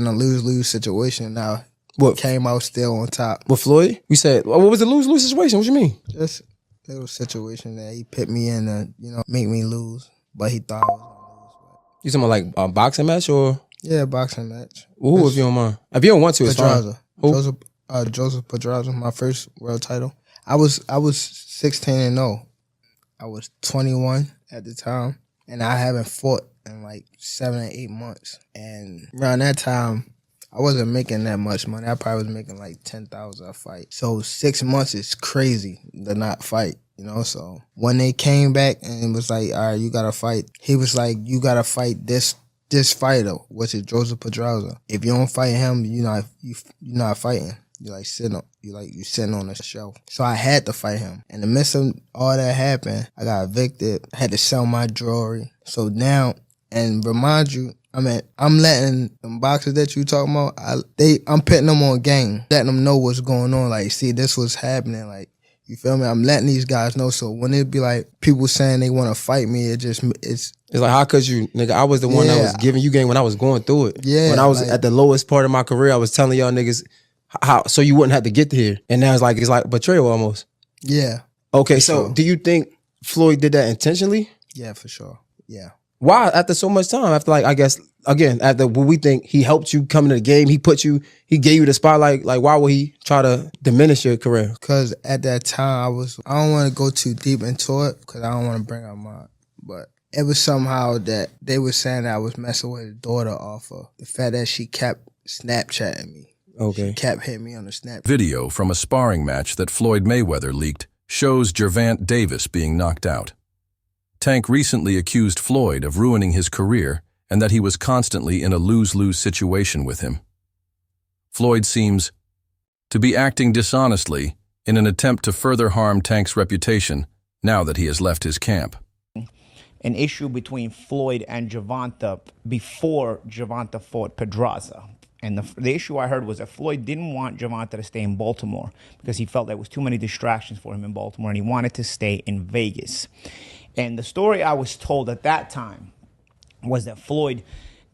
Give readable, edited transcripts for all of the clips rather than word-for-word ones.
in a lose-lose situation. Now, What came out still on top. with Floyd? You said, what was the lose-lose situation? What you mean? Just a little situation that he put me in to, make me lose. But he thought I was gonna lose. You talking about like a boxing match or? Yeah, boxing match. Who, if you don't mind? If you don't want to, it's fine. Pedraza. Who? Joseph Pedraza, my first world title. I was 16-0. I was 21 at the time, and I haven't fought in like 7 or 8 months. And around that time, I wasn't making that much money. I probably was making like $10,000 a fight. So 6 months is crazy to not fight, So when they came back and it was like, all right, you gotta fight. He was like, you gotta fight this fighter, which is Joseph Pedraza. If you don't fight him, you're not fighting. You sitting on the shelf. So I had to fight him. In the midst of all that happened, I got evicted. I had to sell my jewelry. So now, and remind you, I'm letting them boxers that you talking about, I'm putting them on game, letting them know what's going on. Like, see, this was happening. Like, you feel me? I'm letting these guys know. So when it be like people saying they want to fight me, it's like, how could you, nigga? I was the one that was giving you game when I was going through it. Yeah. When I was at the lowest part of my career, I was telling y'all niggas how so you wouldn't have to get here. And now it's like betrayal almost. Yeah. Okay, for so sure. Do you think Floyd did that intentionally? Yeah, for sure. Yeah. Why? After so much time, after I guess, again, after what we think he helped you come into the game, he gave you the spotlight, like why would he try to diminish your career? Because at that time, I don't want to go too deep into it because I don't want to bring up but it was somehow that they were saying that I was messing with his daughter off of the fact that she kept Snapchatting me. Okay. She kept hitting me on the Snap. Video from a sparring match that Floyd Mayweather leaked shows Gervonta Davis being knocked out. Tank recently accused Floyd of ruining his career and that he was constantly in a lose-lose situation with him. Floyd seems to be acting dishonestly in an attempt to further harm Tank's reputation now that he has left his camp. An issue between Floyd and Gervonta before Gervonta fought Pedraza. And the issue I heard was that Floyd didn't want Gervonta to stay in Baltimore because he felt there was too many distractions for him in Baltimore and he wanted to stay in Vegas. And the story I was told at that time was that Floyd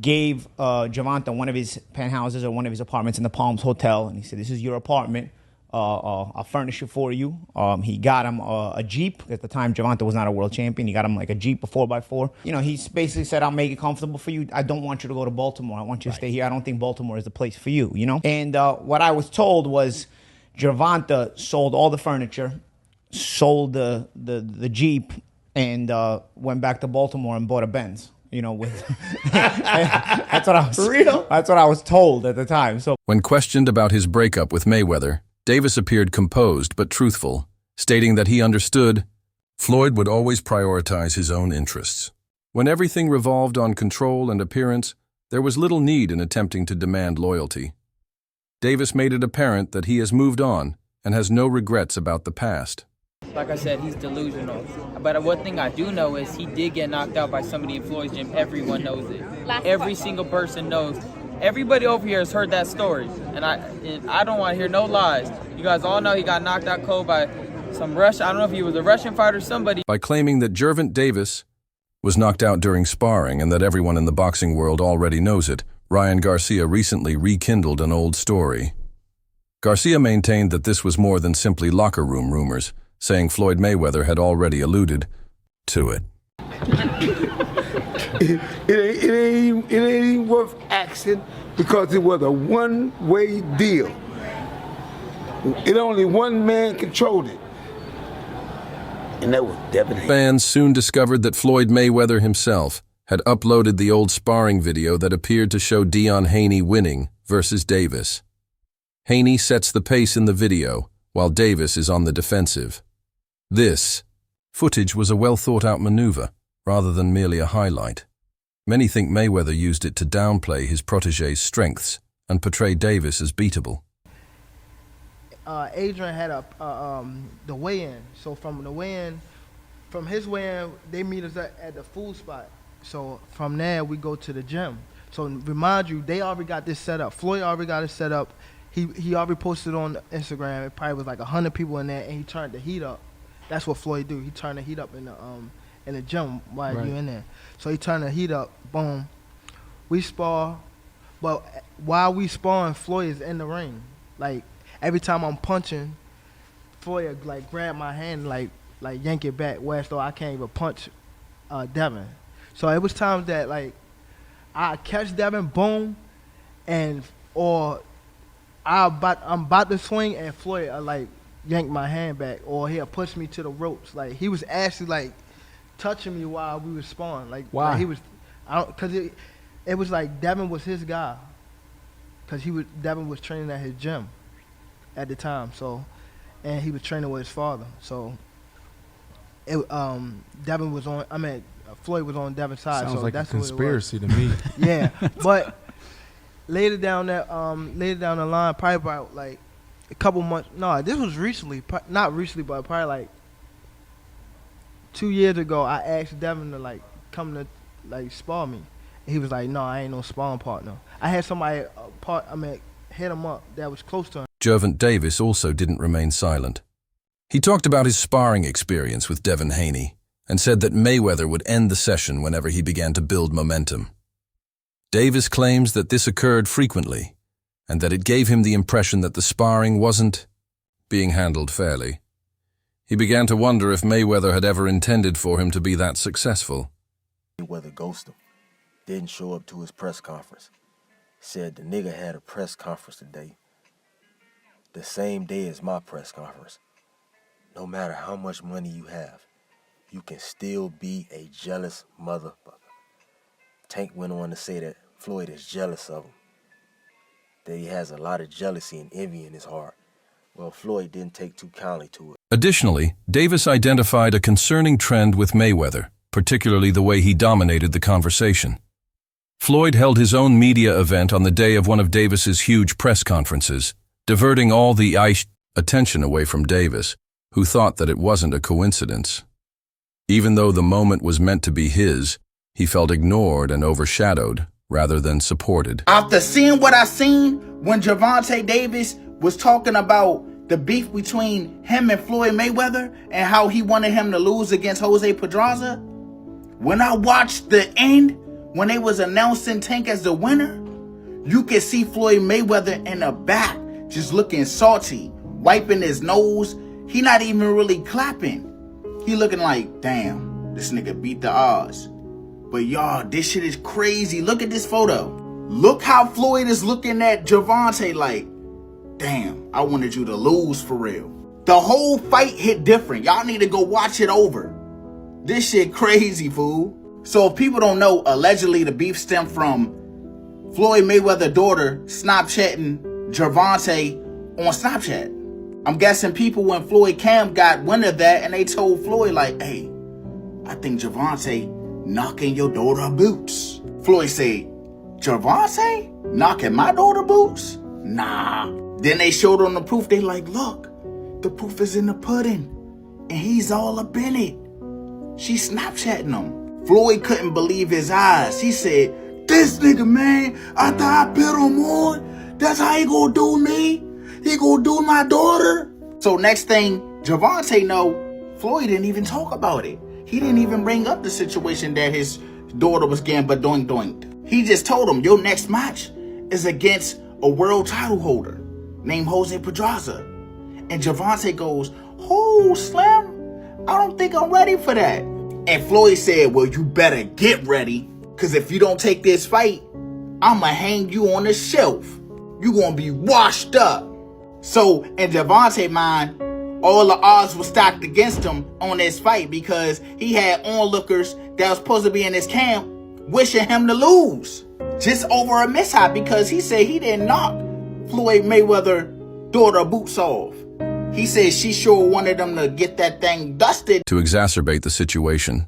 gave Gervonta one of his penthouses or one of his apartments in the Palms Hotel. And he said, this is your apartment. I'll furnish it for you. He got him a Jeep. At the time, Gervonta was not a world champion. He got him like a Jeep, a 4x4. He basically said, I'll make it comfortable for you. I don't want you to go to Baltimore. I want you to stay here. I don't think Baltimore is the place for you, And what I was told was Gervonta sold all the furniture, sold the Jeep, and went back to Baltimore and bought a Benz. That's what I was. For real? That's what I was told at the time. So when questioned about his breakup with Mayweather, Davis appeared composed but truthful, stating that he understood Floyd would always prioritize his own interests. When everything revolved on control and appearance, there was little need in attempting to demand loyalty. Davis made it apparent that he has moved on and has no regrets about the past. Like I said, he's delusional. But one thing I do know is he did get knocked out by somebody in Floyd's gym. Everyone knows it. Every single person knows. Everybody over here has heard that story. And I don't want to hear no lies. You guys all know he got knocked out cold by some Russian, I don't know if he was a Russian fighter or somebody. By claiming that Gervonta Davis was knocked out during sparring and that everyone in the boxing world already knows it, Ryan Garcia recently rekindled an old story. Garcia maintained that this was more than simply locker room rumors, saying Floyd Mayweather had already alluded to it. It ain't even worth asking because it was a one-way deal. It only one man controlled it. And that was Devin Haney. Fans soon discovered that Floyd Mayweather himself had uploaded the old sparring video that appeared to show Devin Haney winning versus Davis. Haney sets the pace in the video, while Davis is on the defensive. This footage was a well-thought-out maneuver, rather than merely a highlight. Many think Mayweather used it to downplay his protege's strengths and portray Davis as beatable. Adrian had the weigh-in. So from his weigh-in, they meet us at the food spot. So from there, we go to the gym. So remind you, they already got this set up. Floyd already got it set up. He already posted on Instagram. It probably was like 100 people in there, and he turned the heat up. That's what Floyd do. He turned the heat up in the gym while you in there. So he turned the heat up. Boom. We spar. But while we sparring, Floyd is in the ring. Like every time I'm punching, Floyd like grab my hand, like yank it back, whereas though I can't even punch Devin. So it was times that like I catch Devin, boom, or I'm about to swing and Floyd like yank my hand back, or he'll push me to the ropes. Like he was actually like touching me while we was sparring. Like why? Like, he was, cause it was like Devin was his guy, cause Devin was training at his gym at the time. So, and he was training with his father. So, Devin was on. I mean, Floyd was on Devin's side. Sounds so like that's a conspiracy to me. Yeah, but later down the line, probably about like a couple months. No, this was recently. Not recently, but probably like 2 years ago. I asked Devin to like come to like spar me. And he was like, "No, I ain't no sparring partner." I had somebody hit him up that was close to him. Gervonta Davis also didn't remain silent. He talked about his sparring experience with Devin Haney and said that Mayweather would end the session whenever he began to build momentum. Davis claims that this occurred frequently and that it gave him the impression that the sparring wasn't being handled fairly. He began to wonder if Mayweather had ever intended for him to be that successful. Mayweather ghosted him, didn't show up to his press conference. Said the nigga had a press conference today, the same day as my press conference. No matter how much money you have, you can still be a jealous motherfucker. Tank went on to say that Floyd is jealous of him, that he has a lot of jealousy and envy in his heart. Well, Floyd didn't take too kindly to it. Additionally, Davis identified a concerning trend with Mayweather, particularly the way he dominated the conversation. Floyd held his own media event on the day of one of Davis's huge press conferences, diverting all the attention away from Davis, who thought that it wasn't a coincidence. Even though the moment was meant to be his, he felt ignored and overshadowed rather than supported. After seeing what I seen when Gervonta Davis was talking about the beef between him and Floyd Mayweather and how he wanted him to lose against Jose Pedraza, when I watched the end, when they was announcing Tank as the winner, you could see Floyd Mayweather in the back just looking salty, wiping his nose. He not even really clapping. He looking like, damn, this nigga beat the odds. But y'all, this shit is crazy. Look at this photo. Look how Floyd is looking at Gervonta like, damn, I wanted you to lose for real. The whole fight hit different. Y'all need to go watch it over. This shit crazy, fool. So if people don't know, allegedly the beef stemmed from Floyd Mayweather's daughter Snapchatting Gervonta on Snapchat. I'm guessing people when Floyd Cam got wind of that and they told Floyd like, hey, I think Gervonta knocking your daughter boots. Floyd said, Gervonta knocking my daughter boots? Nah. Then they showed on the proof. They like, look, the proof is in the pudding and he's all up in it. She Snapchatting him. Floyd couldn't believe his eyes. He said, this nigga, man, after I put him on, that's how he gonna do me? He gonna do my daughter? So next thing Gervonta know, Floyd didn't even talk about it. He didn't even bring up the situation that his daughter was getting but doinked. He just told him, your next match is against a world title holder named Jose Pedraza. And Gervonta goes, oh, Slim, I don't think I'm ready for that. And Floyd said, well, you better get ready, because if you don't take this fight, I'ma hang you on the shelf. You gonna be washed up. So in Gervonta's mind, all the odds were stacked against him on this fight because he had onlookers that was supposed to be in his camp wishing him to lose. Just over a mishap because he said he didn't knock Floyd Mayweather's daughter boots off. He said she sure wanted him to get that thing dusted. To exacerbate the situation,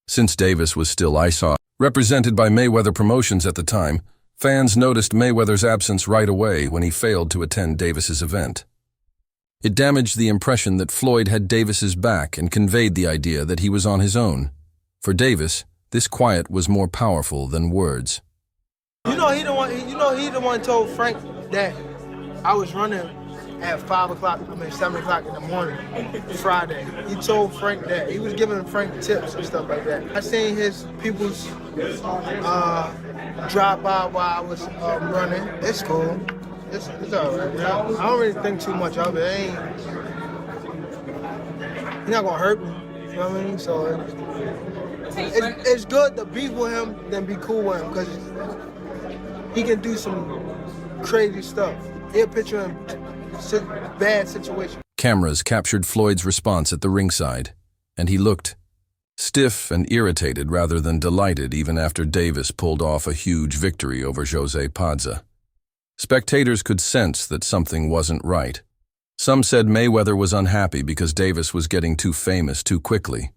since Davis was still ISO, represented by Mayweather Promotions at the time, fans noticed Mayweather's absence right away when he failed to attend Davis's event. It damaged the impression that Floyd had Davis's back and conveyed the idea that he was on his own. For Davis, this quiet was more powerful than words. He the one told Frank that I was running at 7 o'clock in the morning, Friday. He told Frank that. He was giving Frank tips and stuff like that. I seen his people's dropped by while I was running. It's cool. It's all right. I don't really think too much of it. He's not gonna hurt me. You know what I mean? So it's good to beef with him than be cool with him because he can do some crazy stuff. He'll put you in bad situations. Cameras captured Floyd's response at the ringside, and he looked stiff and irritated rather than delighted even after Davis pulled off a huge victory over Jose Padza. Spectators could sense that something wasn't right. Some said Mayweather was unhappy because Davis was getting too famous too quickly.